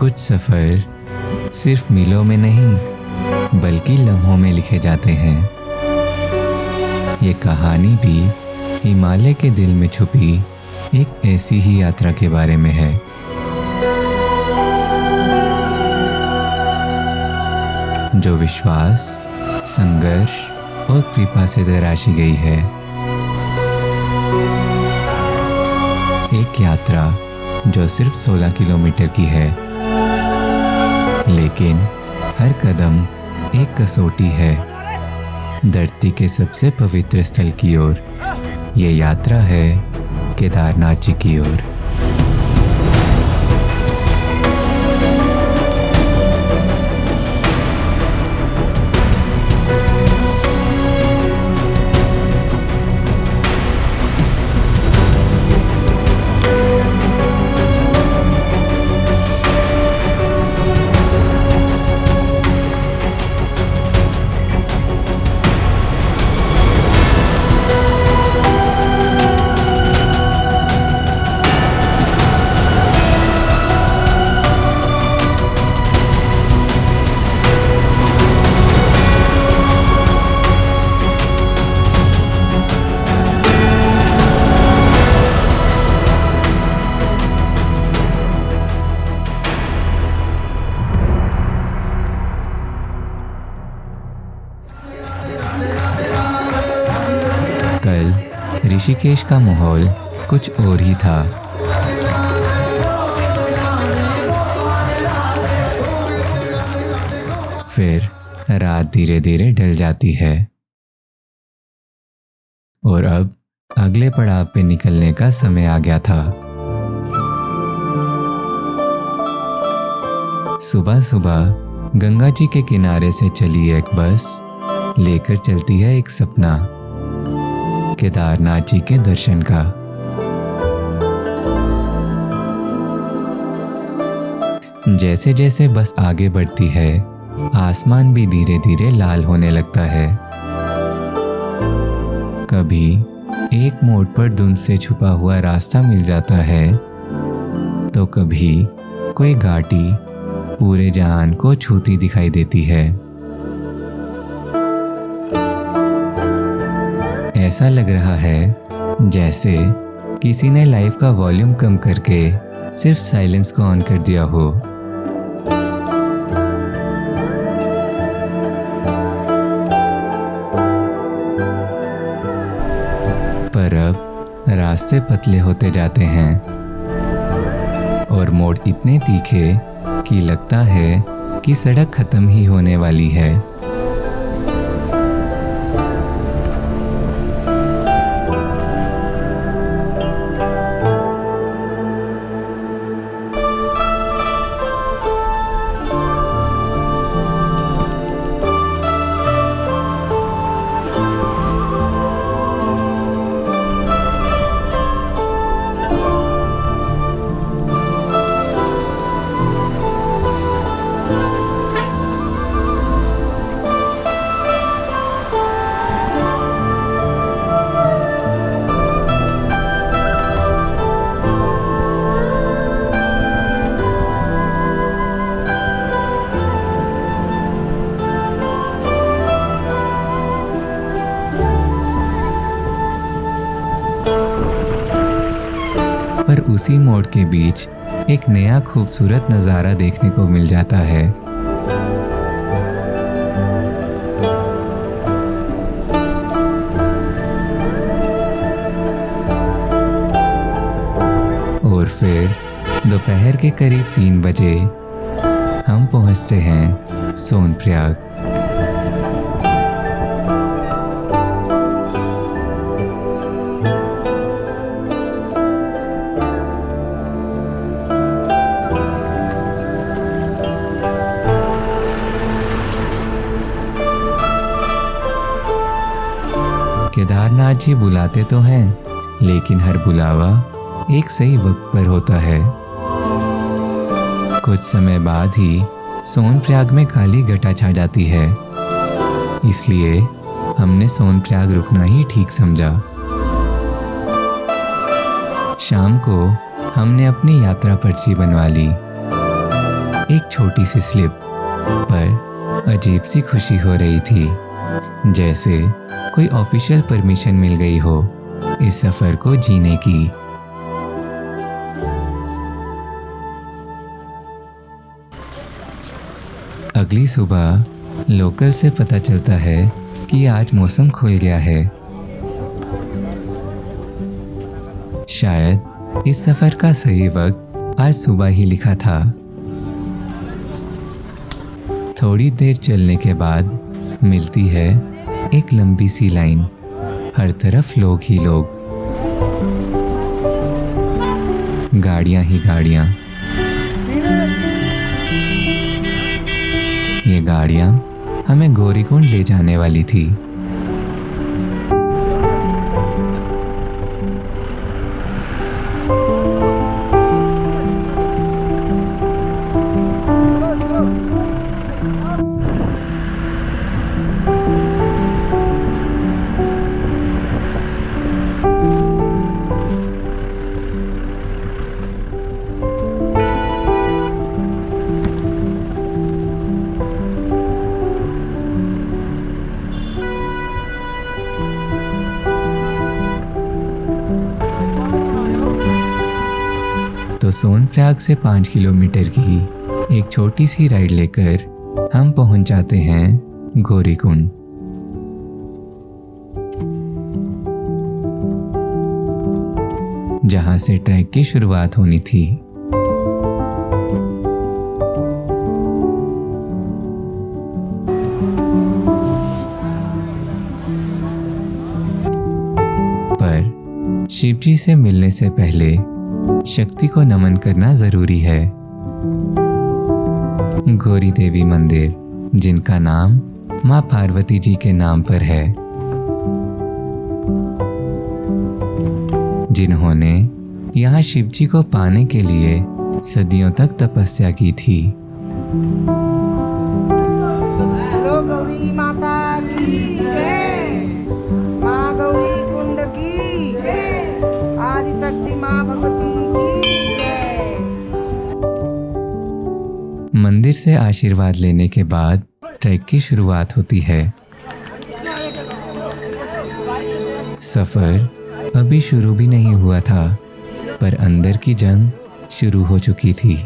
कुछ सफ़र सिर्फ मीलों में नहीं बल्कि लम्हों में लिखे जाते हैं। ये कहानी भी हिमालय के दिल में छुपी एक ऐसी ही यात्रा के बारे में है। जो विश्वास, संघर्ष और कृपा से तराशी गई है। एक यात्रा जो सिर्फ 16 किलोमीटर की है, लेकिन हर कदम एक कसौटी है धरती के सबसे पवित्र स्थल की ओर। ये यात्रा है केदारनाथ जी की ओर। कल ऋषिकेश का माहौल कुछ और ही था। फिर रात धीरे धीरे ढल जाती है और अब अगले पड़ाव पे निकलने का समय आ गया था। सुबह सुबह गंगा जी के किनारे से चली एक बस लेकर चलती है एक सपना, केदारनाथ जी के दर्शन का। जैसे जैसे बस आगे बढ़ती है, आसमान भी धीरे धीरे लाल होने लगता है। कभी एक मोड़ पर धुंध से छुपा हुआ रास्ता मिल जाता है, तो कभी कोई घाटी पूरे जहान को छूती दिखाई देती है। ऐसा लग रहा है जैसे किसी ने लाइफ का वॉल्यूम कम करके सिर्फ साइलेंस को ऑन कर दिया हो। पर अब रास्ते पतले होते जाते हैं और मोड़ इतने तीखे कि लगता है कि सड़क खत्म ही होने वाली है। पर उसी मोड़ के बीच एक नया खूबसूरत नज़ारा देखने को मिल जाता है। और फिर दोपहर के करीब 3 बजे हम पहुंचते हैं सोनप्रयाग। केदारनाथ जी बुलाते तो हैं, लेकिन हर बुलावा एक सही वक्त पर होता है। कुछ समय बाद ही सोनप्रयाग में काली घटा छा जाती है, इसलिए हमने सोनप्रयाग रुकना ही ठीक समझा। शाम को हमने अपनी यात्रा पर्ची बनवा ली। एक छोटी सी स्लिप, पर अजीब सी खुशी हो रही थी, जैसे कोई ऑफिशियल परमिशन मिल गई हो इस सफर को जीने की। अगली सुबह लोकल से पता चलता है कि आज मौसम खुल गया है। शायद इस सफर का सही वक्त आज सुबह ही लिखा था। थोड़ी देर चलने के बाद मिलती है एक लंबी सी लाइन, हर तरफ लोग ही लोग, गाड़ियां ही गाड़ियां। ये गाड़ियां हमें गौरीकुंड ले जाने वाली थी। तो सोनप्रयाग से 5 किलोमीटर की एक छोटी सी राइड लेकर हम पहुंच जाते हैं गौरीकुंड। जहां से ट्रैक की शुरुआत होनी थी। पर शिवजी से मिलने से पहले शक्ति को नमन करना जरूरी है। गौरी देवी मंदिर, जिनका नाम मां पार्वती जी के नाम पर है, जिन्होंने यहाँ शिव जी को पाने के लिए सदियों तक तपस्या की थी। माता की जय, मां गौरी कुंड की जय, आदिशक्ति मां भगवती की जय। मंदिर से आशीर्वाद लेने के बाद ट्रैक की शुरुआत होती है। सफर अभी शुरू भी नहीं हुआ था, पर अंदर की जंग शुरू हो चुकी थी।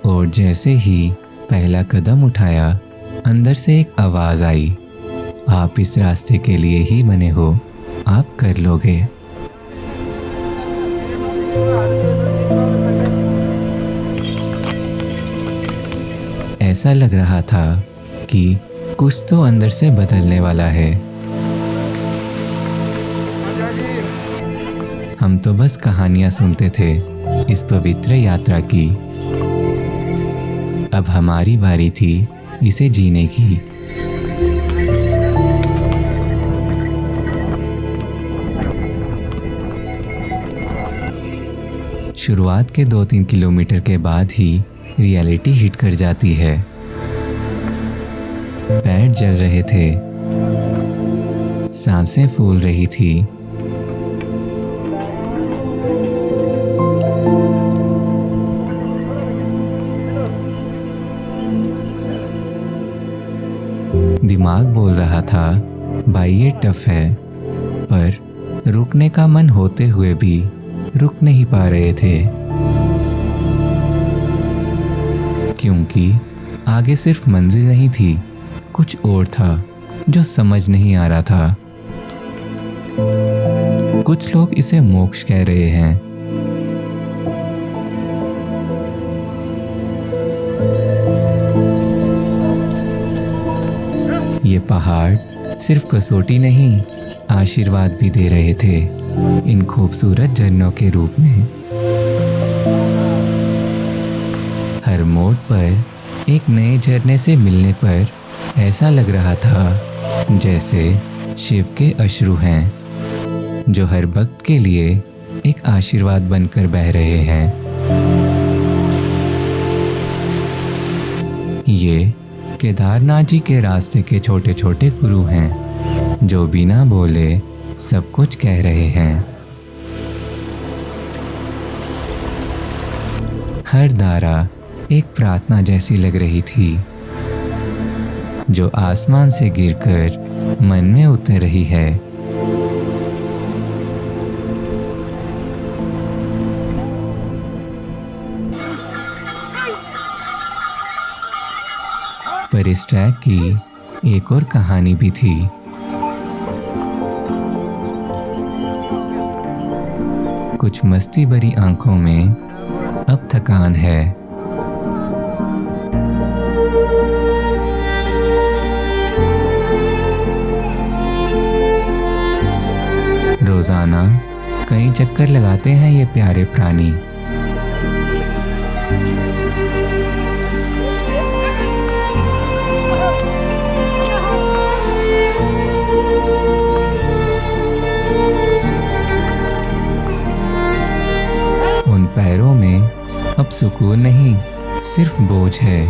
और जैसे ही पहला कदम उठाया, अंदर से एक आवाज आई, आप इस रास्ते के लिए ही बने हो, आप कर लोगे। ऐसा लग रहा था कि कुछ तो अंदर से बदलने वाला है। हम तो बस कहानियां सुनते थे इस पवित्र यात्रा की। अब हमारी बारी थी इसे जीने की। शुरुआत के 2-3 किलोमीटर के बाद ही रियलिटी हिट कर जाती है। पैर जल रहे थे, सांसें फूल रही थी। दिमाग बोल रहा था, भाई ये टफ है, पर रुकने का मन होते हुए भी रुक नहीं पा रहे थे, क्योंकि आगे सिर्फ मंजिल नहीं थी, कुछ और था जो समझ नहीं आ रहा था। कुछ लोग इसे मोक्ष कह रहे हैं, ये पहाड़ सिर्फ कसौटी नहीं, आशीर्वाद भी दे रहे थे इन खूबसूरत झरनों के रूप में। हर मोड़ पर एक नए झरने से मिलने पर ऐसा लग रहा था जैसे शिव के अश्रु हैं, जो हर भक्त के लिए एक आशीर्वाद बनकर बह रहे हैं। ये केदारनाथ जी के रास्ते के छोटे छोटे गुरु हैं, जो बिना बोले सब कुछ कह रहे हैं। हर धारा एक प्रार्थना जैसी लग रही थी जो आसमान से गिरकर मन में उतर रही है। पर इस ट्रैक की एक और कहानी भी थी। कुछ मस्ती भरी आंखों में अब थकान है। रोजाना कई चक्कर लगाते हैं ये प्यारे प्राणी। उन पैरों में अब सुकून नहीं, सिर्फ बोझ है।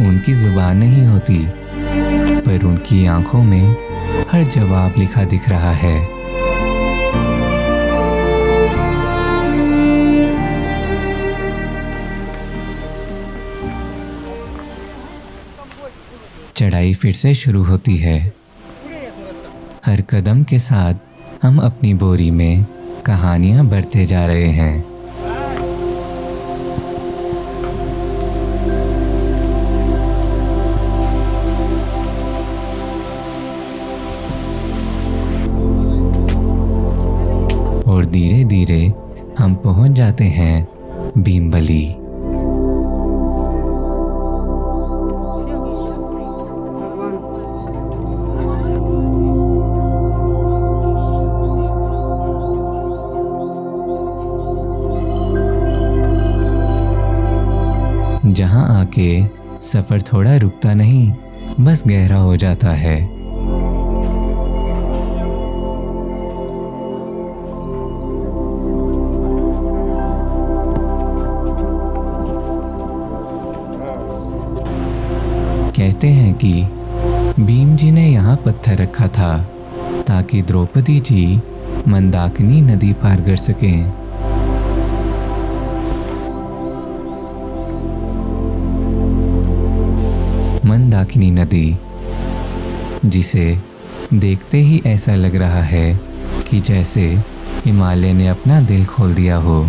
उनकी जुबान नहीं होती, पर उनकी आंखों में हर जवाब लिखा दिख रहा है। चढ़ाई फिर से शुरू होती है। हर कदम के साथ हम अपनी बोरी में कहानियां भरते जा रहे हैं। और धीरे धीरे हम पहुंच जाते हैं भीमबली। जहां आके सफर थोड़ा रुकता नहीं, बस गहरा हो जाता है। कहते हैं कि भीम जी ने यहाँ पत्थर रखा था ताकि द्रौपदी जी मंदाकिनी नदी पार कर सकें। मंदाकिनी नदी, जिसे देखते ही ऐसा लग रहा है कि जैसे हिमालय ने अपना दिल खोल दिया हो।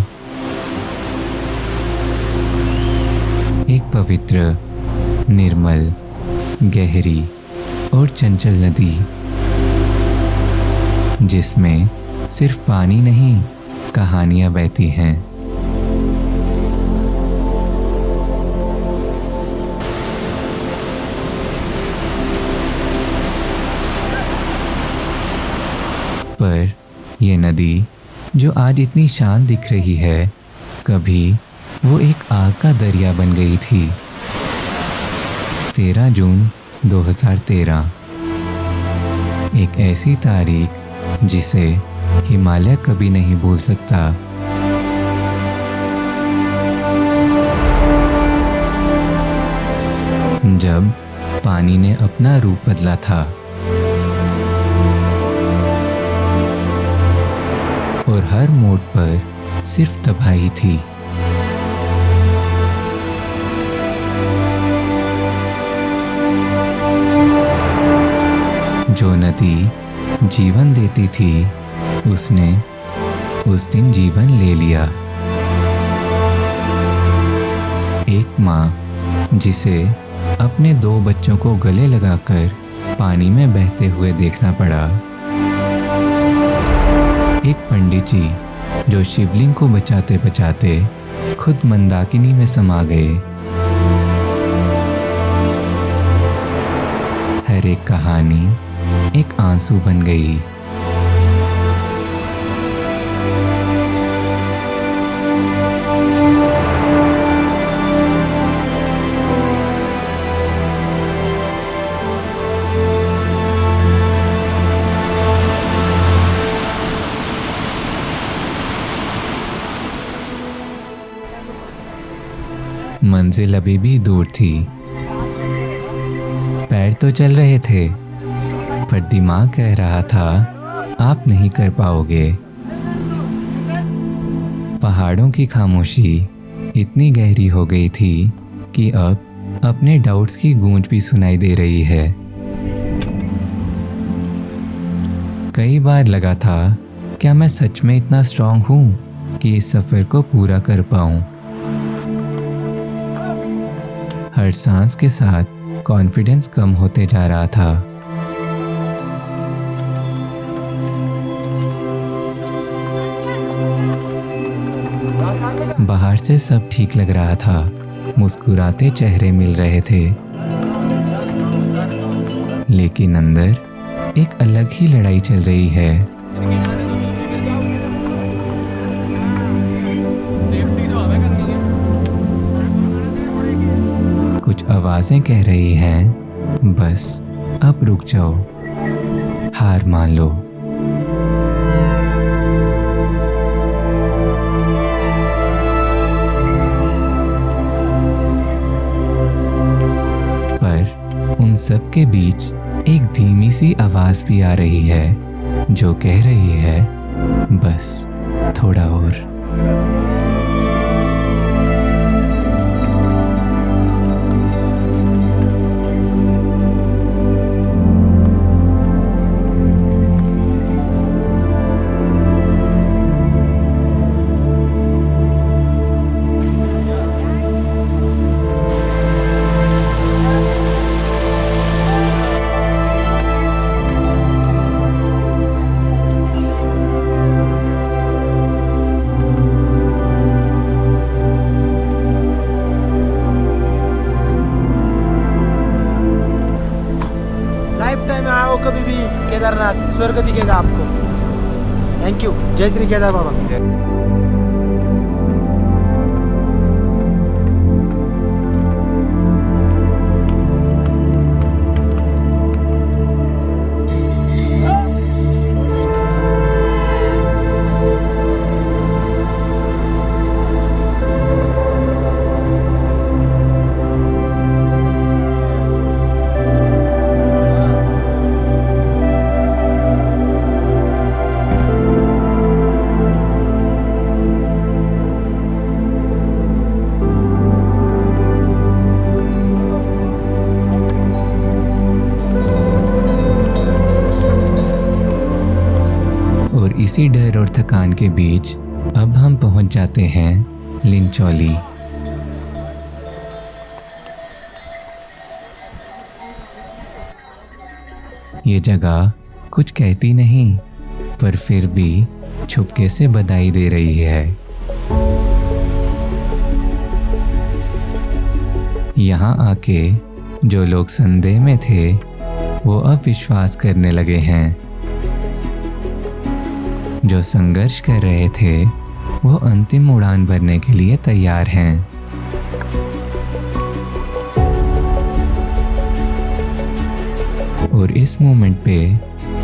एक पवित्र, निर्मल, गहरी और चंचल नदी, जिसमें सिर्फ पानी नहीं, कहानियां बहती हैं। पर यह नदी जो आज इतनी शांत दिख रही है, कभी वो एक आग का दरिया बन गई थी। 13 जून 2013, एक ऐसी तारीख जिसे हिमालय कभी नहीं भूल सकता। जब पानी ने अपना रूप बदला था और हर मोड़ पर सिर्फ तबाही थी। जो नदी जीवन देती थी, उसने उस दिन जीवन ले लिया। एक माँ जिसे अपने 2 बच्चों को गले लगाकर पानी में बहते हुए देखना पड़ा। एक पंडित जी जो शिवलिंग को बचाते बचाते खुद मंदाकिनी में समा गए। हर एक कहानी एक आंसू बन गई। मंजिल अभी भी दूर थी। पैर तो चल रहे थे, पर दिमाग कह रहा था आप नहीं कर पाओगे। पहाड़ों की खामोशी इतनी गहरी हो गई थी कि अब अपने डाउट्स की गूंज भी सुनाई दे रही है। कई बार लगा था, क्या मैं सच में इतना स्ट्रांग हूं कि इस सफर को पूरा कर पाऊं? हर सांस के साथ कॉन्फिडेंस कम होते जा रहा था। बाहर से सब ठीक लग रहा था, मुस्कुराते चेहरे मिल रहे थे, लेकिन अंदर एक अलग ही लड़ाई चल रही है। कुछ आवाजें कह रही हैं, बस अब रुक जाओ, हार मान लो। उन सब के बीच एक धीमी सी आवाज भी आ रही है जो कह रही है, बस थोड़ा और। कभी भी केदारनाथ स्वर्ग दिखेगा आपको। Thank you. जय श्री केदार बाबा। इसी डर और थकान के बीच अब हम पहुंच जाते हैं लिंचौली। ये जगह कुछ कहती नहीं, पर फिर भी छुपके से बधाई दे रही है। यहाँ आके जो लोग संदेह में थे वो अब विश्वास करने लगे हैं। जो संघर्ष कर रहे थे वो अंतिम उड़ान भरने के लिए तैयार हैं। और इस मोमेंट पे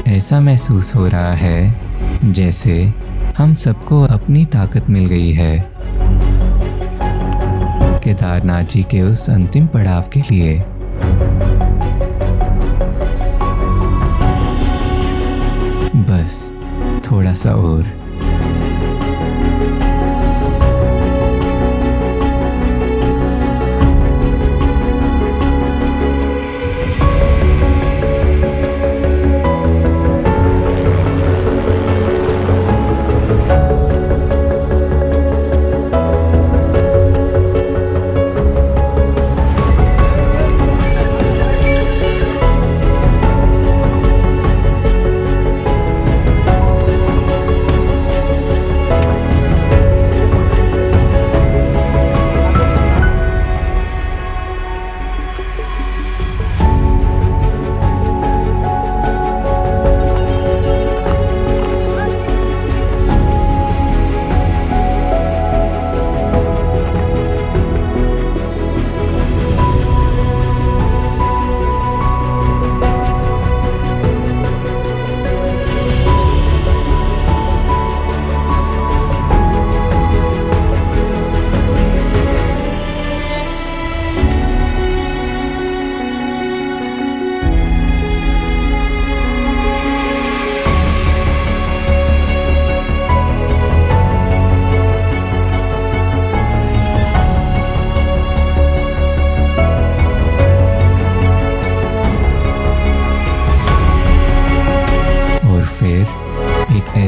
ऐसा महसूस हो रहा है जैसे हम सबको अपनी ताकत मिल गई है केदारनाथ जी के उस अंतिम पड़ाव के लिए। बस थोड़ा सा और।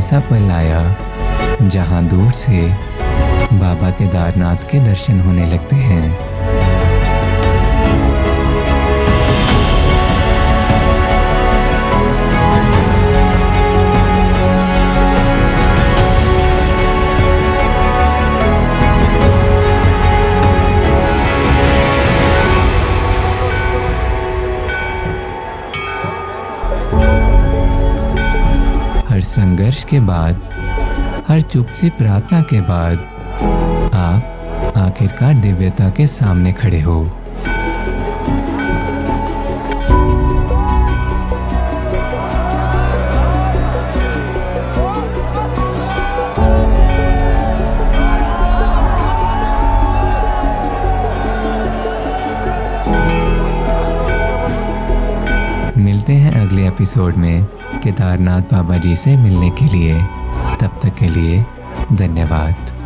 ऐसा पल आया जहां दूर से बाबा केदारनाथ के दर्शन होने लगते हैं। हर संघर्ष के बाद, हर चुप सी प्रार्थना के बाद आप आखिरकार दिव्यता के सामने खड़े हो। मिलते हैं अगले एपिसोड में केदारनाथ बाबा जी से मिलने के लिए। तब तक के लिए धन्यवाद।